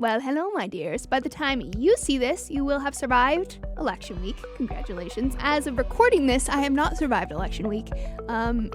Well, hello, my dears. By the time you see this, you will have survived election week. Congratulations. As of recording this, I have not survived election week.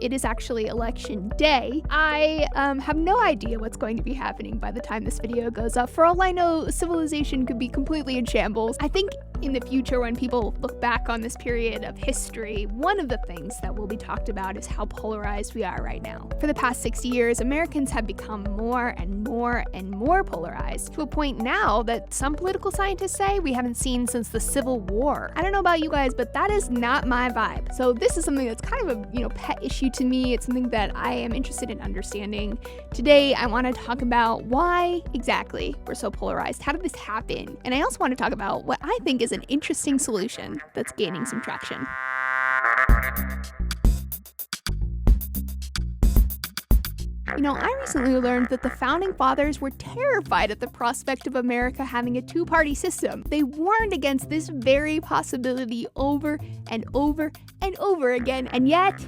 It is actually election day. I have no idea what's going to be happening by the time this video goes up. For all I know, civilization could be completely in shambles. I think in the future, when people look back on this period of history, one of the things that will be talked about is how polarized we are right now. For the past 60 years, Americans have become more and more and more polarized, to a point now that some political scientists say we haven't seen since the Civil War. I don't know about you guys, but that is not my vibe. So this is something that's kind of a pet issue to me. It's something that I am interested in understanding. Today, I want to talk about why exactly we're so polarized. How did this happen? And I also want to talk about what I think is an interesting solution that's gaining some traction. I recently learned that the founding fathers were terrified at the prospect of America having a two-party system. They warned against this very possibility over and over and over again, and yet,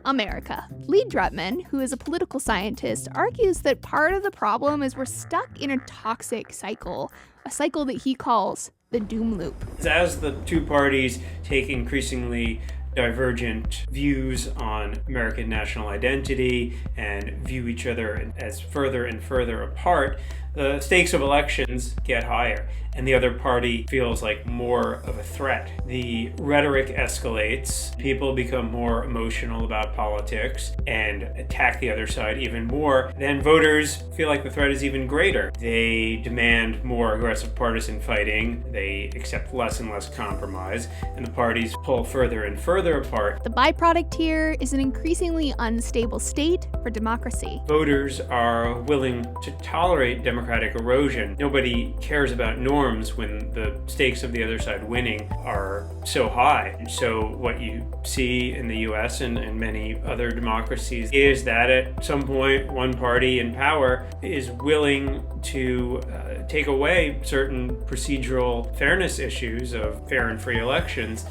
America. Lee Drutman, who is a political scientist, argues that part of the problem is we're stuck in a toxic cycle, a cycle that he calls the doom loop. As the two parties take increasingly divergent views on American national identity and view each other as further and further apart, the stakes of elections get higher, and the other party feels like more of a threat. The rhetoric escalates, people become more emotional about politics and attack the other side even more. Then voters feel like the threat is even greater. They demand more aggressive partisan fighting, they accept less and less compromise, and the parties pull further and further apart. The byproduct here is an increasingly unstable state for democracy. Voters are willing to tolerate democratic erosion. Nobody cares about norms when the stakes of the other side winning are so high. And so what you see in the US and many other democracies is that at some point one party in power is willing to take away certain procedural fairness issues of fair and free elections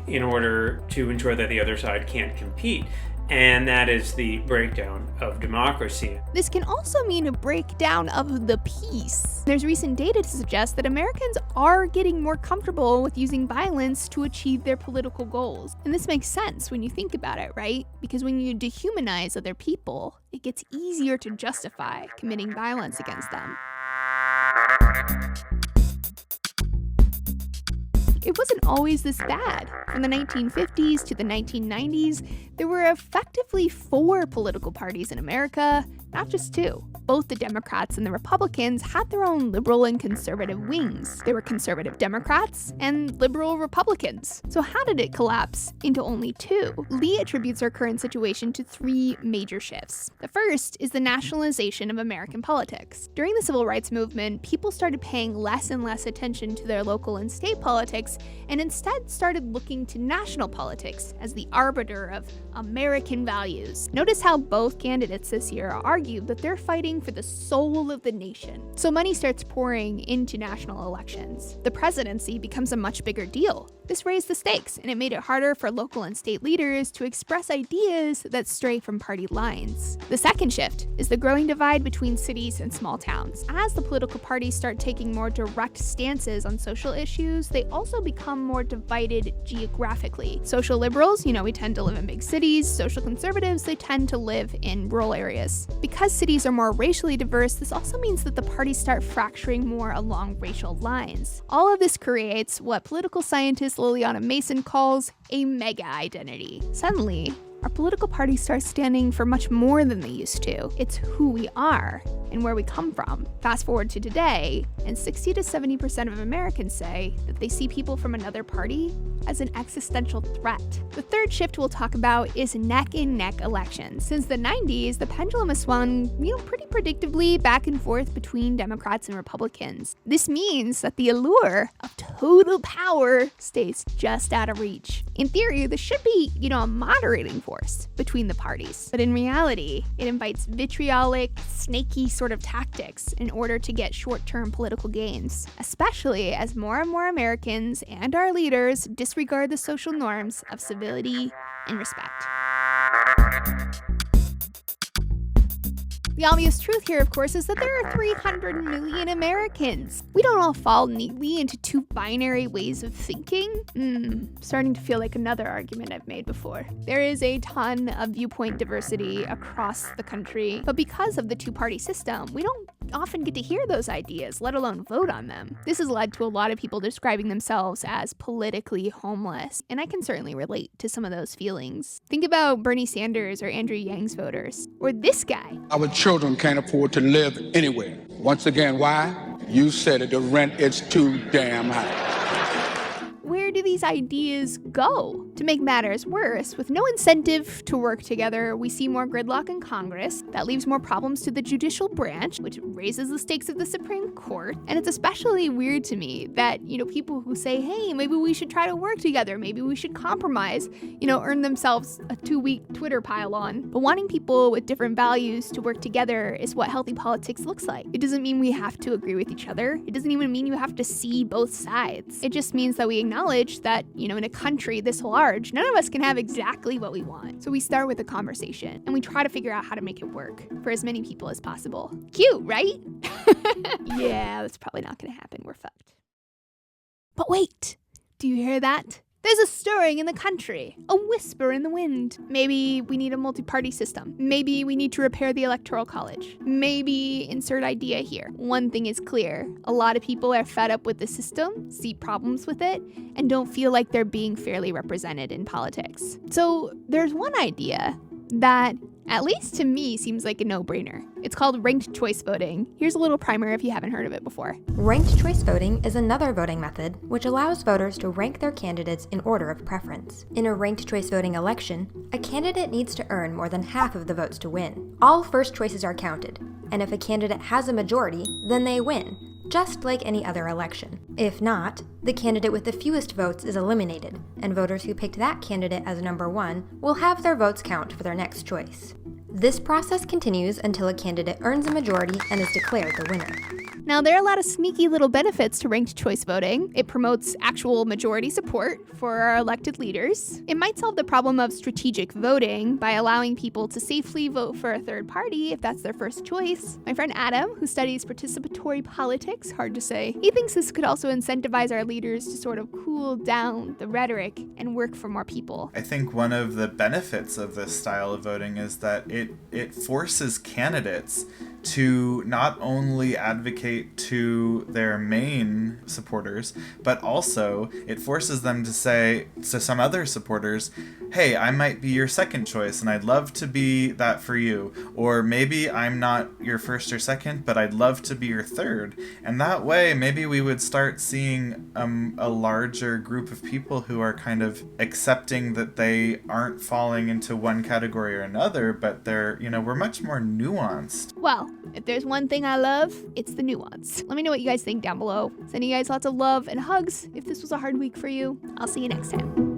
in order to ensure that the other side can't compete. And that is the breakdown of democracy. This can also mean a breakdown of the peace. There's recent data to suggest that Americans are getting more comfortable with using violence to achieve their political goals. And this makes sense when you think about it, right? Because when you dehumanize other people, it gets easier to justify committing violence against them. It wasn't always this bad. From the 1950s to the 1990s, there were effectively 4 political parties in America, not just 2. Both the Democrats and the Republicans had their own liberal and conservative wings. There were conservative Democrats and liberal Republicans. So how did it collapse into only 2? Lee attributes our current situation to 3 major shifts. The first is the nationalization of American politics. During the Civil Rights Movement, people started paying less and less attention to their local and state politics and instead started looking to national politics as the arbiter of American values. Notice how both candidates this year argued that they're fighting for the soul of the nation. So money starts pouring into national elections. The presidency becomes a much bigger deal. This raised the stakes, and it made it harder for local and state leaders to express ideas that stray from party lines. The second shift is the growing divide between cities and small towns. As the political parties start taking more direct stances on social issues, they also become more divided geographically. Social liberals, we tend to live in big cities. Social conservatives, they tend to live in rural areas. Because cities are more racially diverse, this also means that the parties start fracturing more along racial lines. All of this creates what political scientist Liliana Mason calls a mega identity. Suddenly, our political parties start standing for much more than they used to. It's who we are and where we come from. Fast forward to today, and 60 to 70% of Americans say that they see people from another party as an existential threat. The third shift we'll talk about is neck-and-neck elections. Since the 90s, the pendulum has swung, pretty predictably back and forth between Democrats and Republicans. This means that the allure of total power stays just out of reach. In theory, this should be, a moderating force between the parties. But in reality, it invites vitriolic, snaky sort of tactics in order to get short-term political gains, especially as more and more Americans and our leaders disregard the social norms of civility and respect. The obvious truth here, of course, is that there are 300 million Americans. We don't all fall neatly into two binary ways of thinking. Starting to feel like another argument I've made before. There is a ton of viewpoint diversity across the country, but because of the two-party system, we don't often get to hear those ideas, let alone vote on them. This has led to a lot of people describing themselves as politically homeless, and I can certainly relate to some of those feelings. Think about Bernie Sanders or Andrew Yang's voters, or this guy. Our children can't afford to live anywhere. Once again, why? You said it, the rent is too damn high. Where do these ideas go? To make matters worse, with no incentive to work together, we see more gridlock in Congress. That leaves more problems to the judicial branch, which raises the stakes of the Supreme Court. And it's especially weird to me that, people who say, hey, maybe we should try to work together, maybe we should compromise, earn themselves a 2-week Twitter pile-on. But wanting people with different values to work together is what healthy politics looks like. It doesn't mean we have to agree with each other. It doesn't even mean you have to see both sides. It just means that we acknowledge that, in a country this large, none of us can have exactly what we want. So we start with a conversation and we try to figure out how to make it work for as many people as possible. Cute, right? Yeah, that's probably not gonna happen. We're fucked. But wait, do you hear that? There's a stirring in the country, a whisper in the wind. Maybe we need a multi-party system. Maybe we need to repair the Electoral College. Maybe insert idea here. One thing is clear. A lot of people are fed up with the system, see problems with it, and don't feel like they're being fairly represented in politics. So there's one idea that, at least to me, seems like a no-brainer. It's called ranked choice voting. Here's a little primer if you haven't heard of it before. Ranked choice voting is another voting method which allows voters to rank their candidates in order of preference. In a ranked choice voting election, a candidate needs to earn more than half of the votes to win. All first choices are counted, and if a candidate has a majority, then they win, just like any other election. If not, the candidate with the fewest votes is eliminated, and voters who picked that candidate as number one will have their votes count for their next choice. This process continues until a candidate earns a majority and is declared the winner. Now, there are a lot of sneaky little benefits to ranked choice voting. It promotes actual majority support for our elected leaders. It might solve the problem of strategic voting by allowing people to safely vote for a third party if that's their first choice. My friend Adam, who studies participatory politics, hard to say, he thinks this could also incentivize our leaders to sort of cool down the rhetoric and work for more people. I think one of the benefits of this style of voting is that it forces candidates to not only advocate to their main supporters, but also it forces them to say to some other supporters, hey, I might be your second choice and I'd love to be that for you. Or maybe I'm not your first or second, but I'd love to be your third. And that way, maybe we would start seeing a larger group of people who are kind of accepting that they aren't falling into one category or another, but they're, we're much more nuanced. Well, if there's one thing I love, it's the nuance. Let me know what you guys think down below. Sending you guys lots of love and hugs if this was a hard week for you. I'll see you next time.